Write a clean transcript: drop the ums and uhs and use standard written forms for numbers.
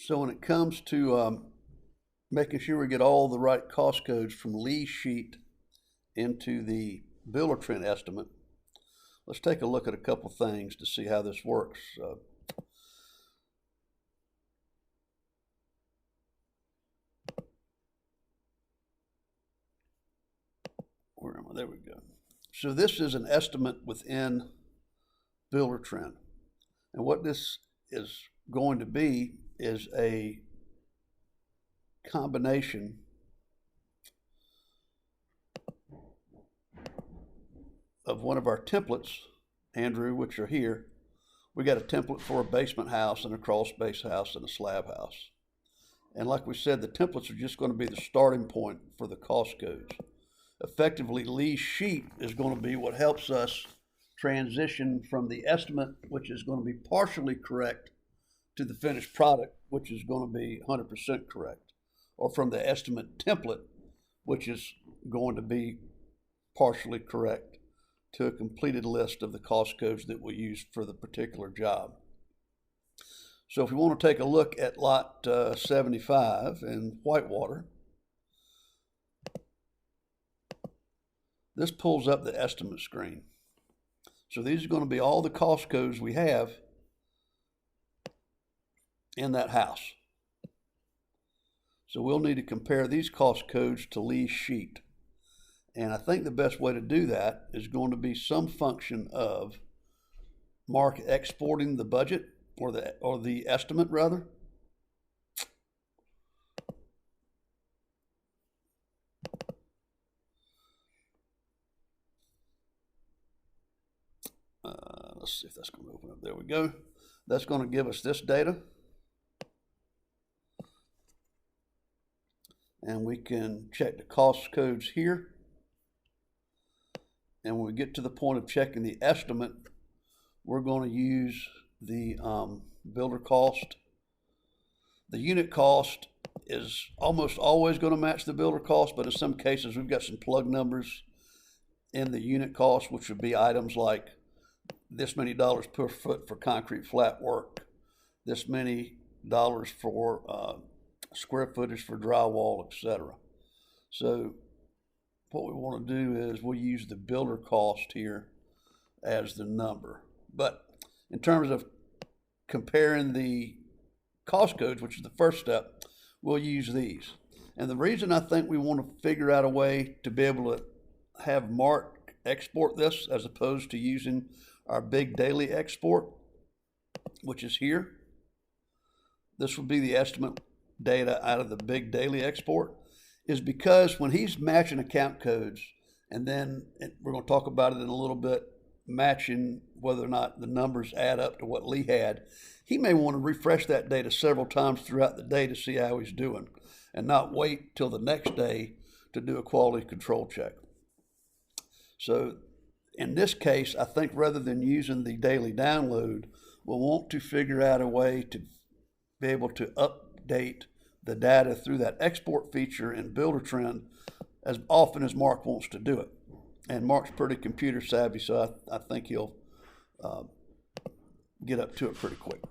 So when it comes to making sure we get all the right cost codes from Lee's sheet into the Buildertrend estimate, let's take a look at a couple things to see how this works. Where am I? There we go. So this is an estimate within Buildertrend. And what this is going to be is a combination of one of our templates, Andrew, which are here. We got a template for a basement house and a crawl space house and a slab house. And like we said, the templates are just going to be the starting point for the cost codes. Effectively, Lee's sheet is going to be what helps us transition from the estimate, which is going to be partially correct, to the finished product, which is going to be 100% correct, or from the estimate template, which is going to be partially correct, to a completed list of the cost codes that we use for the particular job. So if we want to take a look at lot 75 in Whitewater, this pulls up the estimate screen. So these are going to be all the cost codes we have in that house. So we'll need to compare these cost codes to Lee's sheet. And I think the best way to do that is going to be some function of Mark exporting the budget or the estimate rather. Let's see if that's going to open up. There we go. That's going to give us this data. And we can check the cost codes here. And when we get to the point of checking the estimate, we're going to use the builder cost. The unit cost is almost always going to match the builder cost, but in some cases we've got some plug numbers in the unit cost, which would be items like this many dollars per foot for concrete flat work, this many dollars for square footage for drywall, etc. So what we want to do is we'll use the builder cost here as the number. But in terms of comparing the cost codes, which is the first step, we'll use these. And the reason I think we want to figure out a way to be able to have Mark export this as opposed to using our big daily export, which is here. This will be the estimate data out of the big daily export, is because when he's matching account codes, and then we're going to talk about it in a little bit, matching whether or not the numbers add up to what Lee had, he may want to refresh that data several times throughout the day to see how he's doing and not wait till the next day to do a quality control check. So in this case, I think rather than using the daily download, we'll want to figure out a way to be able to update the data through that export feature in Buildertrend as often as Mark wants to do it. And Mark's pretty computer savvy, so I think he'll get up to it pretty quick.